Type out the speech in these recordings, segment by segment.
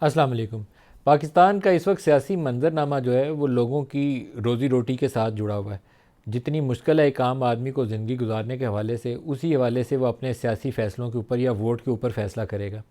अस्सलाम वालेकुम। पाकिस्तान का इस वक्त सियासी मंजरनामा जो है वो लोगों की रोज़ी रोटी के साथ जुड़ा हुआ है। जितनी मुश्किल है एक आम आदमी को ज़िंदगी गुजारने के हवाले से, उसी हवाले से वो अपने सियासी फ़ैसलों के ऊपर या वोट के ऊपर फ़ैसला करेगा।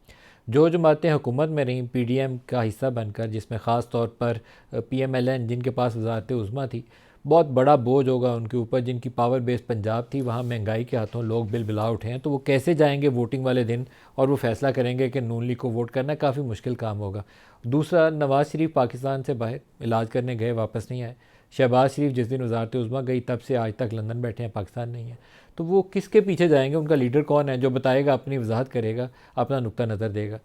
जो जमातें हुकूमत में रहीं पीडीएम का हिस्सा बनकर, जिसमें ख़ास तौर पर पीएमएलएन जिनके पास वज़ारत उज़्मा थी, बहुत बड़ा बोझ होगा उनके ऊपर। जिनकी पावर बेस पंजाब थी, वहाँ महंगाई के हाथों लोग बिल बिला उठे हैं, तो वो कैसे जाएंगे वोटिंग वाले दिन और वो फैसला करेंगे कि नून लीग को वोट करना? काफ़ी मुश्किल काम होगा। दूसरा, नवाज़ शरीफ पाकिस्तान से बाहर इलाज करने गए, वापस नहीं आए। शहबाज शरीफ जिस दिन वजारत उज़्मा गई तब से आज तक लंदन बैठे हैं, पाकिस्तान नहीं है। तो वो किसके पीछे जाएंगे? उनका लीडर कौन है जो बताएगा, अपनी वजाहत करेगा, अपना नुक्ता नज़र देगा?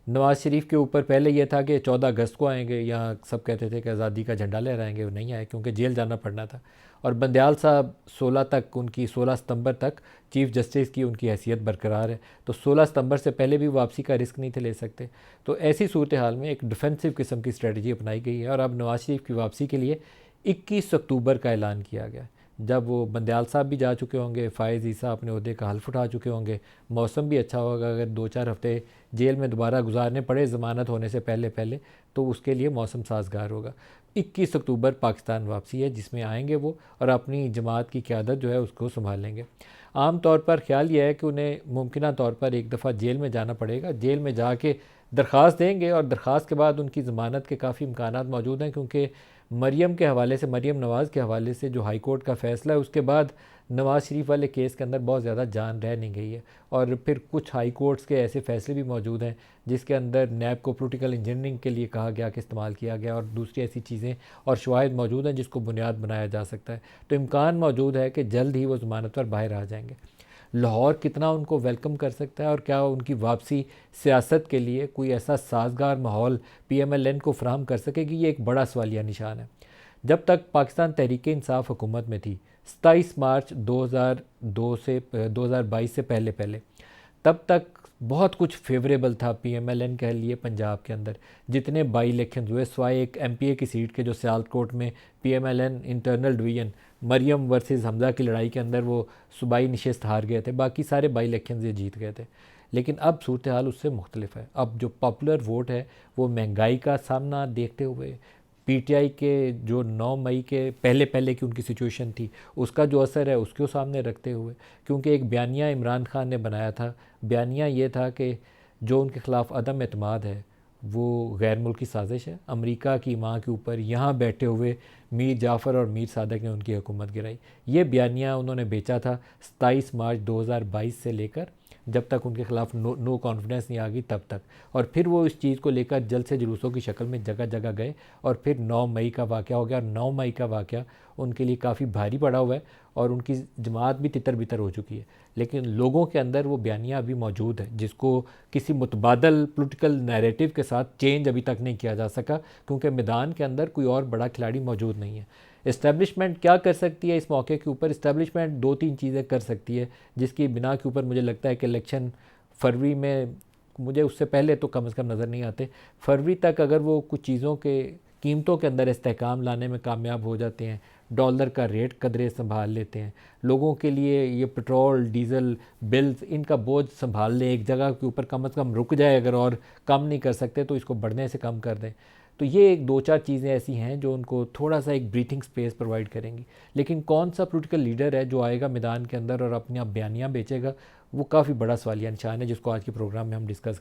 नवाज़ शरीफ के ऊपर पहले यह था कि 14 अगस्त को आएंगे, यहाँ सब कहते थे कि आज़ादी का झंडा लहराएंगे, वो नहीं आए क्योंकि जेल जाना पड़ना था। और बंदयाल साहब 16 तक, उनकी 16 सितंबर तक चीफ़ जस्टिस की उनकी हैसियत बरकरार है, तो 16 सितंबर से पहले भी वापसी का रिस्क नहीं थे ले सकते। तो ऐसी सूरत हाल में एक डिफेंसिव किस्म की स्ट्रेटजी अपनाई गई है और अब नवाज़ शरीफ की वापसी के लिए 21 अक्टूबर का ऐलान किया गया है। जब वो बंदयाल साहब भी जा चुके होंगे, फ़ायज़ ईसा अपने अहदे का हल्फ उठा चुके होंगे, मौसम भी अच्छा होगा। अगर 2-4 हफ़्ते जेल में दोबारा गुजारने पड़े ज़मानत होने से पहले पहले, तो उसके लिए मौसम साजगार होगा। 21 अक्टूबर पाकिस्तान वापसी है, जिसमें आएंगे वो और अपनी जमात की क़यादत जो है उसको संभालेंगे। आम तौर पर ख्याल यह है कि उन्हें मुमकिन तौर पर एक दफ़ा जेल में जाना पड़ेगा। जेल में जाके दरख्वास्त देंगे और दरख्वास्त के बाद उनकी ज़मानत के काफ़ी इम्कानात मौजूद हैं, क्योंकि मरियम के हवाले से, मरियम नवाज़ के हवाले से जो हाई कोर्ट का फ़ैसला है, उसके बाद नवाज़ शरीफ वाले केस के अंदर बहुत ज़्यादा जान रह नहीं गई है। और फिर कुछ हाई कोर्ट्स के ऐसे फ़ैसले भी मौजूद हैं जिसके अंदर नैब को पोलिटिकल इंजीनियरिंग के लिए कहा गया कि इस्तेमाल किया गया, और दूसरी ऐसी चीज़ें और शवाहिद मौजूद हैं जिसको बुनियाद बनाया जा सकता है। तो इम्कान मौजूद है कि जल्द ही वो ज़मानत पर बाहर आ जाएंगे। लाहौर कितना उनको वेलकम कर सकता है और क्या उनकी वापसी सियासत के लिए कोई ऐसा साजगार माहौल पीएमएलएन को फराहम कर सकेगी, ये एक बड़ा सवालिया निशान है। जब तक पाकिस्तान तहरीक इंसाफ हुकूमत में थी, 27 मार्च 2002 से 2022 से पहले पहले, तब तक बहुत कुछ फेवरेबल था पीएमएलएन के लिए पंजाब के अंदर। जितने बाई इलेक्शन हुए, स्वाय एक एमपीए की सीट के जो सियालकोट में PMLN internal division Maryam versus Hamza की लड़ाई के अंदर वो सूबाई नशिस्त हार गए थे, बाकी सारे बाई इलेक्शन ये जीत गए थे। लेकिन अब सूरत हाल उससे मुख्तलिफ है। अब जो पॉपुलर वोट है वो महंगाई का सामना देखते हुए, पीटीआई के जो 9 मई के पहले पहले की उनकी सिचुएशन थी उसका जो असर है उसको सामने रखते हुए, क्योंकि एक बयानिया इमरान खान ने बनाया था। बयानिया ये था कि जो उनके ख़िलाफ़ अदम एतमाद है वो गैर मुल्की साजिश है, अमेरिका की माँ के ऊपर यहाँ बैठे हुए मीर जाफ़र और मीर सादक ने उनकी हुकूमत गिराई। ये बयानिया उन्होंने बेचा था 27 मार्च 2022 से लेकर, जब तक उनके खिलाफ नो कॉन्फिडेंस नहीं आ गई तब तक। और फिर वो इस चीज़ को लेकर जल्द से जुलूसों की शक्ल में जगह जगह गए और फिर 9 मई का वाक़या हो गया। और 9 मई का वाक़या उनके लिए काफ़ी भारी पड़ा हुआ है और उनकी जमात भी तितर बितर हो चुकी है। लेकिन लोगों के अंदर वो बयानिया अभी मौजूद है जिसको किसी मुतबादल पॉलिटिकल नैरेटिव के साथ चेंज अभी तक नहीं किया जा सका, क्योंकि मैदान के अंदर कोई और बड़ा खिलाड़ी मौजूद नहीं है। इस्टेब्लिशमेंट क्या कर सकती है इस मौके के ऊपर? इस्टेब्लिशमेंट 2-3 चीज़ें कर सकती है जिसकी बिना के ऊपर मुझे लगता है कि इलेक्शन फरवरी में, मुझे उससे पहले तो कम से कम नज़र नहीं आते, फरवरी तक अगर वो कुछ चीज़ों के कीमतों के अंदर इस्तेहकाम लाने में कामयाब हो जाते हैं, डॉलर का रेट कदरे संभाल लेते हैं, लोगों के लिए ये पेट्रोल डीज़ल बिल्स इनका बोझ संभाल लें, एक जगह के ऊपर कम से कम रुक जाए, अगर और कम नहीं कर सकते तो इसको बढ़ने से कम कर दें, तो ये एक 2-4 चीज़ें ऐसी हैं जो उनको थोड़ा सा एक ब्रीथिंग स्पेस प्रोवाइड करेंगी। लेकिन कौन सा पॉलिटिकल लीडर है जो आएगा मैदान के अंदर और अपनी बयानियाँ बेचेगा, वो काफ़ी बड़ा सवालिया निशान है जिसको आज के प्रोग्राम में हम डिस्कस